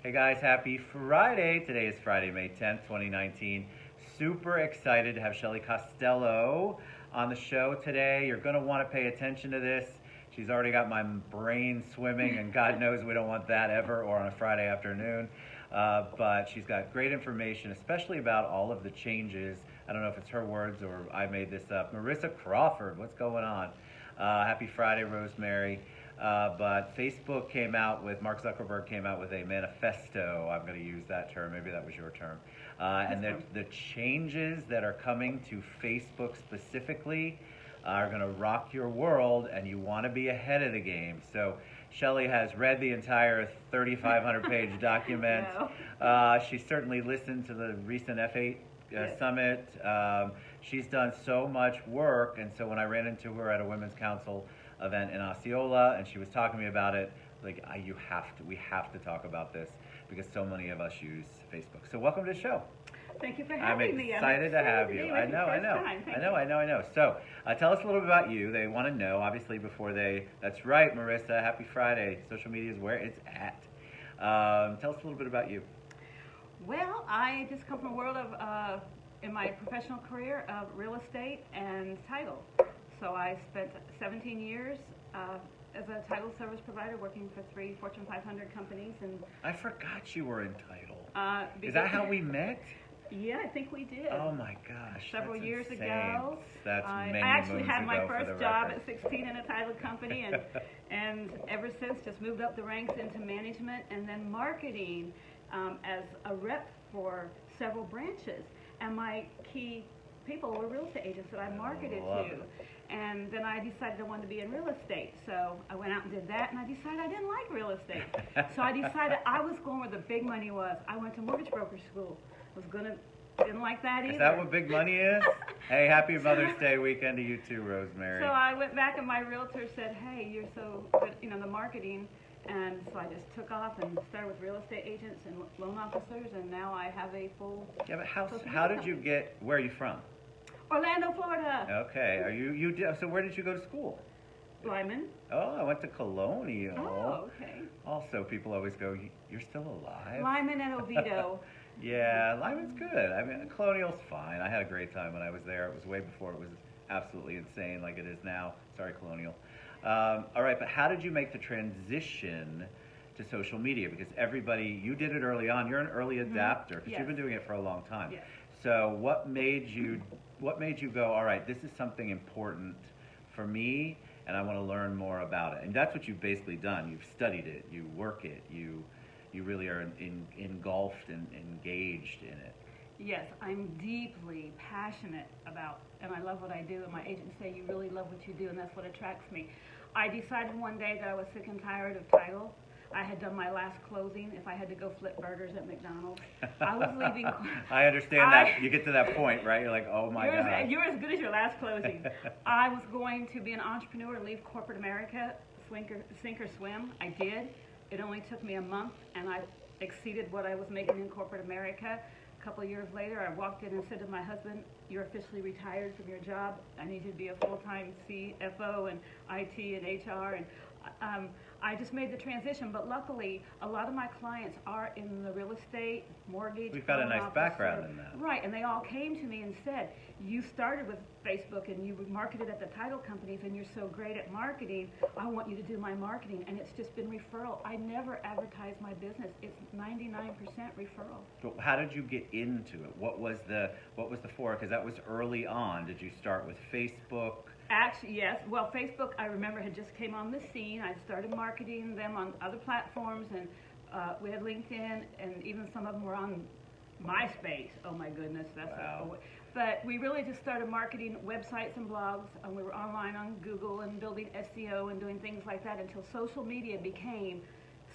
Hey guys, happy Friday. Today is Friday, May 10th, 2019. Super excited to have Shelley Costello on the show today. You're going to want to pay attention to this. She's already got my brain swimming, and God knows we don't want that ever or on a Friday afternoon. But she's got great information, especially about all of the changes. I don't know if it's her words or I made this up. Marissa Crawford, what's going on? Happy Friday, Rosemary. But Facebook came out with, Mark Zuckerberg came out with a manifesto. I'm going to use that term. Maybe that was your term. And the changes that are coming to Facebook specifically are going to rock your world, and you want to be ahead of the game. So Shelley has read the entire 3,500-page document. No. She certainly listened to the recent F8 summit. She's done so much work, and so when I ran into her at a Women's Council event in Osceola, and she was talking to me about it, like, we have to talk about this because so many of us use Facebook. So welcome to the show. Thank you for having me. I'm excited to have you. I know. So tell us a little bit about you. They want to know, obviously, before they, that's right, Marissa, happy Friday. Social media is where it's at. Tell us a little bit about you. Well, I just come from a world of, in my professional career, of real estate and title. So I spent 17 years as a title service provider working for 3 Fortune 500 companies. And I forgot you were in title. Is that how we met? Yeah, I think we did. Oh my gosh. Several years insane. ago. That's I many actually moons had my ago for first the job record. at 16 in a title company, and ever since just moved up the ranks into management and then marketing as a rep for several branches. And my key people were real estate agents that I marketed to. And then I decided I wanted to be in real estate. So I went out and did that, and I decided I didn't like real estate. So I decided I was going where the big money was. I went to mortgage broker school. Didn't like that either. Is that what big money is? Hey, happy Mother's Day weekend to you too, Rosemary. So I went back, and my realtor said, hey, you're so good, the marketing. And so I just took off and started with real estate agents and loan officers, and now I have a full... Yeah, but how did you get, where are you from? Orlando, Florida. Okay, so where did you go to school? Lyman. Oh, I went to Colonial. Oh, okay. Also, people always go, you're still alive? Lyman and Oviedo. Yeah, Lyman's good. I mean, Colonial's fine. I had a great time when I was there. It was way before it was absolutely insane like it is now. Sorry, Colonial. All right, but how did you make the transition to social media? Because you did it early on. You're an early adapter because you've been doing it for a long time. Yes. So what made you go, all right, this is something important for me, and I want to learn more about it? And that's what you've basically done. You've studied it. You work it. You really are engulfed and engaged in it. Yes, I'm deeply passionate about, and I love what I do, and my agents say you really love what you do, and that's what attracts me. I decided one day that I was sick and tired of title. I had done my last closing. If I had to go flip burgers at McDonald's, I was leaving. I understand that. You get to that point, right? You're like, oh my God. You're as good as your last closing. I was going to be an entrepreneur and leave corporate America, sink or swim. I did. It only took me a month, and I exceeded what I was making in corporate America. A couple of years later, I walked in and said to my husband, you're officially retired from your job. I need you to be a full-time CFO and IT and HR. And I just made the transition, but luckily, a lot of my clients are in the real estate, mortgage. We've got a nice background in that. Right, and they all came to me and said, you started with Facebook and you marketed at the title companies and you're so great at marketing, I want you to do my marketing. And it's just been referral. I never advertise my business. It's 99% referral. So how did you get into it? What was the for? Because that was early on. Did you start with Facebook? Actually, yes. Well, Facebook, I remember, had just came on the scene. I started marketing them on other platforms, and we had LinkedIn, and even some of them were on MySpace. Oh my goodness, that's wow. But we really just started marketing websites and blogs, and we were online on Google and building SEO and doing things like that until social media became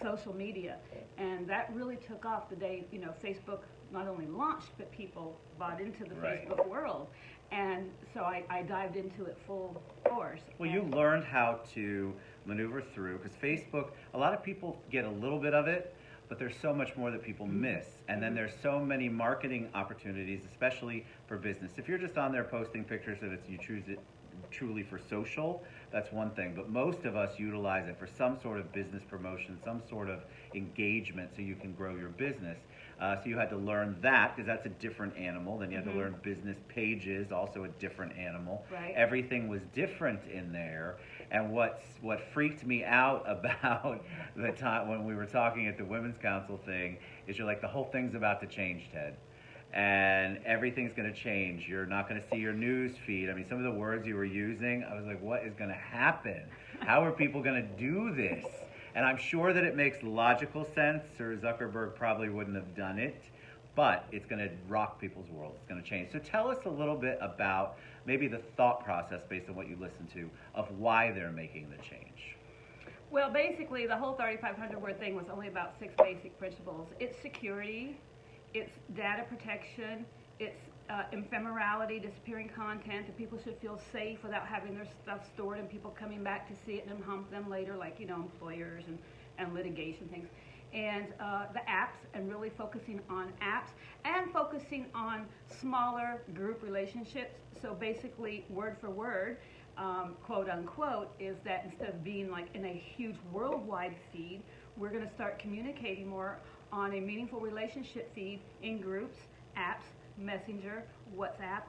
social media, and that really took off the day Facebook not only launched, but people bought into the Facebook world. And so I dived into it full force. Well, you learned how to maneuver through, because Facebook, a lot of people get a little bit of it, but there's so much more that people miss. And then there's so many marketing opportunities, especially for business. If you're just on there posting pictures of it, you choose it, truly for social, that's one thing. But most of us utilize it for some sort of business promotion, some sort of engagement so you can grow your business. So you had to learn that because that's a different animal. Then you had to learn business pages, also a different animal. Right. Everything was different in there. And what freaked me out about the time when we were talking at the Women's Council thing is you're like, the whole thing's about to change, Ted. And everything's going to change. You're not going to see your news feed. I mean, some of the words you were using, I was like, what is going to happen? How are people going to do this? And I'm sure that it makes logical sense, or Zuckerberg probably wouldn't have done it, but it's going to rock people's world. It's going to change. So tell us a little bit about maybe the thought process based on what you listened to of why they're making the change. Well, basically, the whole 3,500 word thing was only about 6 basic principles. It's security, it's data protection, it's ephemerality, disappearing content, that people should feel safe without having their stuff stored and people coming back to see it and hump them later, like, employers and litigation things. And the apps, and really focusing on apps and focusing on smaller group relationships. So basically, word for word, quote unquote, is that instead of being like in a huge worldwide feed, we're going to start communicating more on a meaningful relationship feed in groups, apps, Messenger, WhatsApp,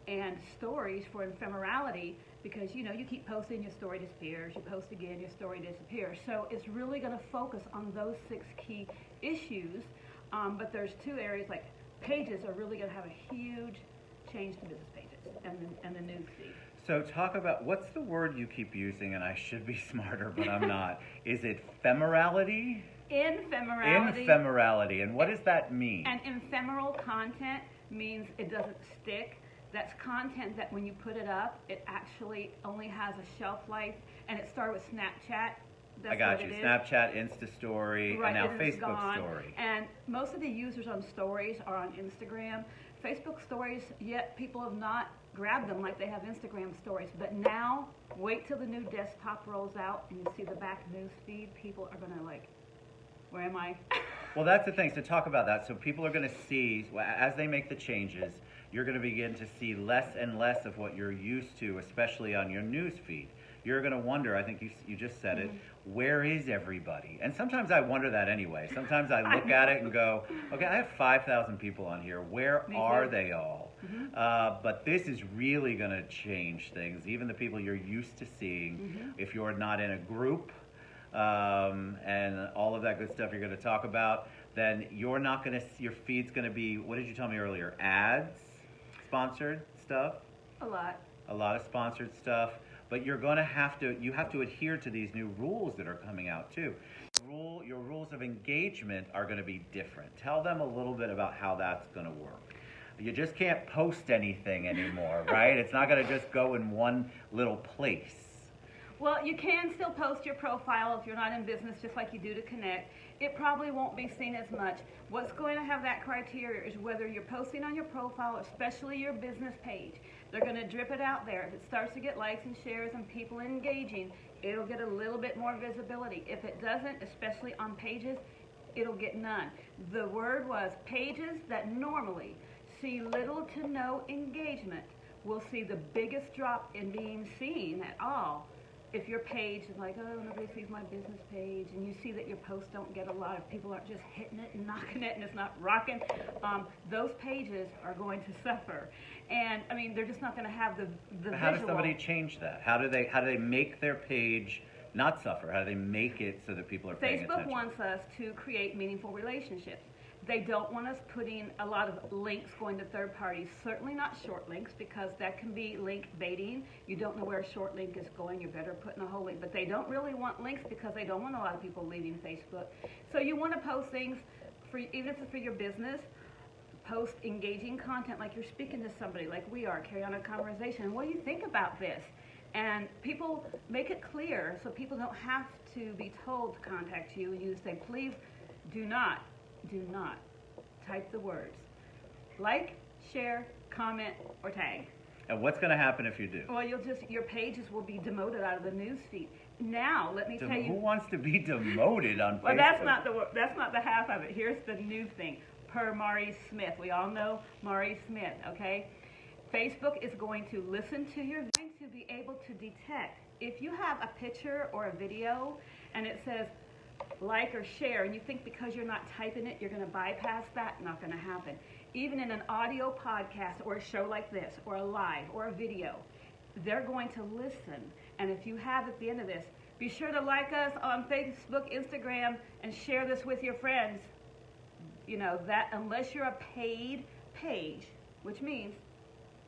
and stories for ephemerality, because you keep posting, your story disappears, you post again, your story disappears. So it's really going to focus on those 6 key issues, but there's 2 areas, like pages are really going to have a huge change to business pages and the news feed. So talk about, what's the word you keep using, and I should be smarter, but I'm not. Is it ephemerality? Ephemerality. Ephemerality, and what does that mean? And ephemeral content means it doesn't stick. That's content that when you put it up, it actually only has a shelf life, and it started with Snapchat. That's I got what you. it is. Snapchat, Insta Story, Right, and now it is Facebook gone. Story. And most of the users on Stories are on Instagram. Facebook Stories, yet people have not grabbed them like they have Instagram Stories. But now, wait till the new desktop rolls out and you see the back news feed. People are going to like, where am I? Well, that's the thing. So talk about that. So people are going to see, as they make the changes, you're going to begin to see less and less of what you're used to, especially on your news feed. You're going to wonder, I think you just said it, where is everybody? And sometimes I wonder that anyway. Sometimes I look at it and go, okay, I have 5,000 people on here. Where are they all? But this is really going to change things. Even the people you're used to seeing, if you're not in a group, and all of that good stuff you're going to talk about, then you're not going to, your feed's going to be, what did you tell me earlier? Ads, sponsored stuff? A lot. A lot of sponsored stuff. But you're going to have to adhere to these new rules that are coming out too. Your rules of engagement are going to be different. Tell them a little bit about how that's going to work. You just can't post anything anymore, right? It's not going to just go in one little place. Well, you can still post your profile if you're not in business, just like you do to Connect. It probably won't be seen as much. What's going to have that criteria is whether you're posting on your profile, especially your business page. They're going to drip it out there. If it starts to get likes and shares and people engaging, it'll get a little bit more visibility. If it doesn't, especially on pages, it'll get none. The word was pages that normally see little to no engagement will see the biggest drop in being seen at all. If your page is like, oh, nobody sees my business page, and you see that your posts don't get a lot of people aren't just hitting it and knocking it and it's not rocking, those pages are going to suffer. And I mean, they're just not going to have the visual. How does somebody change that? How do they make their page not suffer? How do they make it so that people are paying attention? Facebook wants us to create meaningful relationships. They don't want us putting a lot of links going to third parties, certainly not short links, because that can be link baiting. You don't know where a short link is going, you're better putting a whole link. But they don't really want links because they don't want a lot of people leaving Facebook. So you want to post things, even if it's for your business, post engaging content like you're speaking to somebody, like we are, carry on a conversation. And what do you think about this? And people make it clear so people don't have to be told to contact you, and you say, please do not type the words like, share, comment, or tag. And what's going to happen if you do? Well, your pages will be demoted out of the news feed. Now, let me tell you. Who wants to be demoted on Facebook? Well, that's not the half of it. Here's the new thing. Per Maurice Smith, we all know Maurice Smith. Okay, Facebook is going to listen to your to be able to detect if you have a picture or a video and it says like or share, and you think because you're not typing it, you're going to bypass that. Not going to happen. Even in an audio podcast or a show like this, or a live or a video, they're going to listen. And if you have at the end of this, be sure to like us on Facebook, Instagram, and share this with your friends. You know, that unless you're a paid page, which means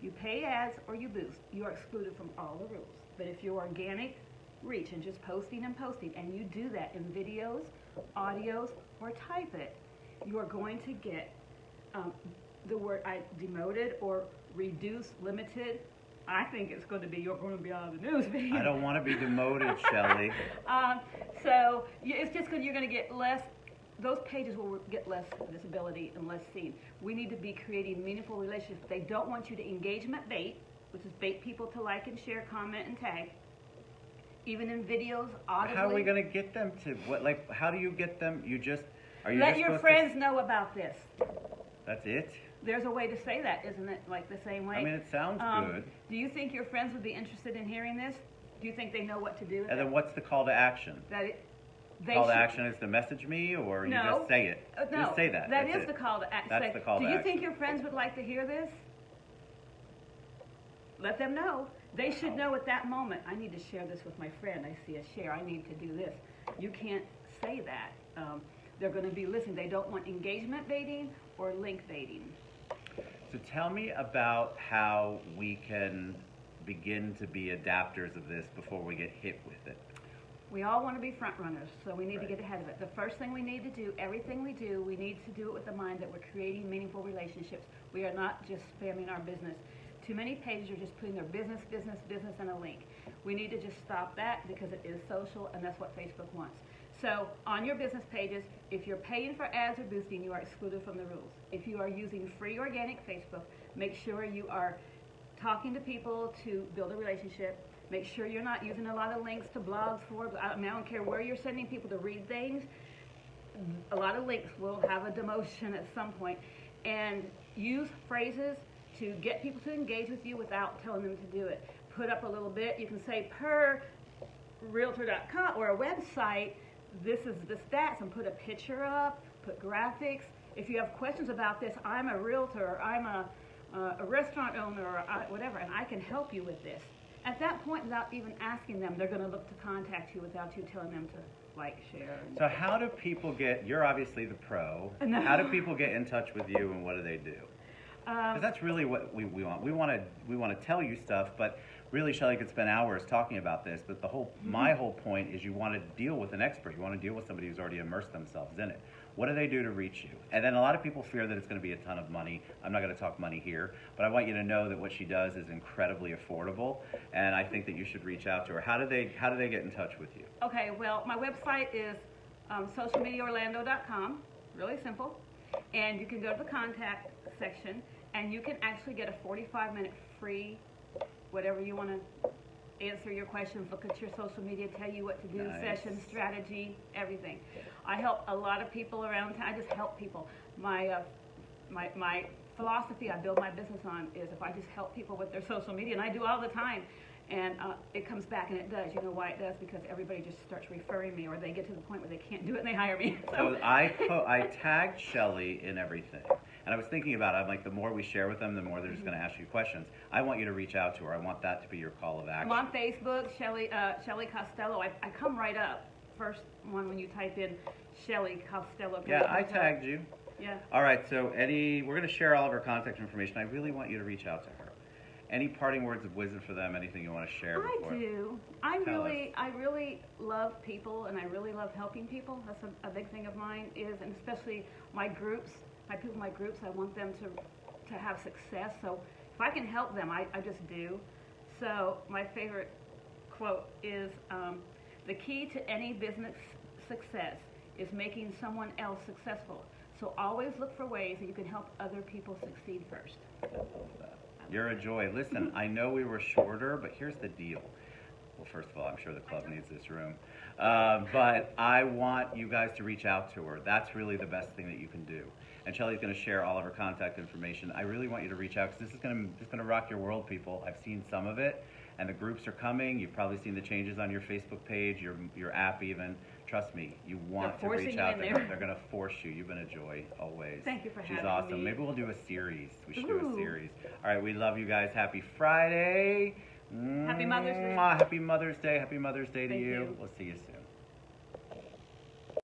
you pay ads or you boost, you are excluded from all the rules. But if you're organic reach and just posting and posting, and you do that in videos, audios, or type it, you are going to get the word demoted or reduced, limited. I think it's going to be you're going to be on the news feed. I don't want to be demoted, Shelley. So it's just you're going to get less. Those pages will get less visibility and less seen. We need to be creating meaningful relationships. They don't want you to engagement bait, which is bait people to like and share, comment, and tag. Even in videos, audibly. How are we going to get them to what? Like, how do you get them? You just are you let just your friends know about this. That's it. There's a way to say that, isn't it? Like the same way. I mean, it sounds good. Do you think your friends would be interested in hearing this? Do you think they know what to do? And then what's the call to action? Call to action is to message me, or you just say it? No, just say that. That is the call to action. That's the call to action. Do you think your friends would like to hear this? Let them know. They should know at that moment, I need to share this with my friend. I see a share. I need to do this. You can't say that. They're going to be listening. They don't want engagement baiting or link baiting. So tell me about how we can begin to be adapters of this before we get hit with it. We all want to be front runners, so we need to Right. get ahead of it. The first thing we need to do, everything we do, we need to do it with the mind that we're creating meaningful relationships. We are not just spamming our business. Too many pages are just putting their business, and a link. We need to just stop that because it is social, and that's what Facebook wants. So on your business pages, if you're paying for ads or boosting, you are excluded from the rules. If you are using free organic Facebook, make sure you are talking to people to build a relationship. Make sure you're not using a lot of links to blogs, Forbes. I don't care where you're sending people to read things. A lot of links will have a demotion at some point. And use phrases to get people to engage with you without telling them to do it. Put up a little bit. You can say per realtor.com or a website, this is the stats, and put a picture up, put graphics. If you have questions about this, I'm a realtor, I'm a restaurant owner, or whatever, and I can help you with this. At that point, without even asking them, they're going to look to contact you without you telling them to like, share. So how do people you're obviously the pro. No. How do people get in touch with you, and what do they do? Because that's really what we want. We want to tell you stuff, but really, Shelley could spend hours talking about this. But my whole point is you want to deal with an expert. You want to deal with somebody who's already immersed themselves in it. What do they do to reach you? And then a lot of people fear that it's going to be a ton of money. I'm not going to talk money here, but I want you to know that what she does is incredibly affordable, and I think that you should reach out to her. How do they get in touch with you? Okay, well, my website is socialmediaorlando.com. Really simple. And you can go to the contact section, and you can actually get a 45-minute free, whatever you want to answer your questions, look at your social media, tell you what to do, Nice. session, strategy, everything. I help a lot of people around town. I just help people. My philosophy I build my business on is if I just help people with their social media, and I do all the time, and it comes back, and it does. You know why it does? Because everybody just starts referring me, or they get to the point where they can't do it and they hire me. So I tagged Shelley in everything. And I was thinking about it. I'm like, the more we share with them, the more they're just going to ask you questions. I want you to reach out to her. I want that to be your call of action. I'm on Facebook, Shelley Costello. I come right up. First one when you type in Shelley Costello. Yeah, I tagged you. Yeah. All right, so we're going to share all of her contact information. I really want you to reach out to her. Any parting words of wisdom for them? Anything you want to share before? I do. I really love people, and I really love helping people. That's a big thing of mine is, and especially my groups. My groups, I want them to have success. So if I can help them, I just do. So my favorite quote is, the key to any business success is making someone else successful. So always look for ways that you can help other people succeed first. I love that. You're a joy. Listen, I know we were shorter, but here's the deal. Well, first of all, I'm sure the club needs this room. But I want you guys to reach out to her. That's really the best thing that you can do. And Shelley's going to share all of her contact information. I really want you to reach out because this is going to rock your world, people. I've seen some of it, And the groups are coming. You've probably seen the changes on your Facebook page, your app even. Trust me, you want to reach out. They're going to force you. You've been a joy always. Thank you for having me. She's awesome. Maybe we'll do a series. We should do a series. All right, we love you guys. Happy Friday. Happy Mother's Day. Happy Mother's Day. Happy Mother's Day to Thank you. you. We'll see you soon.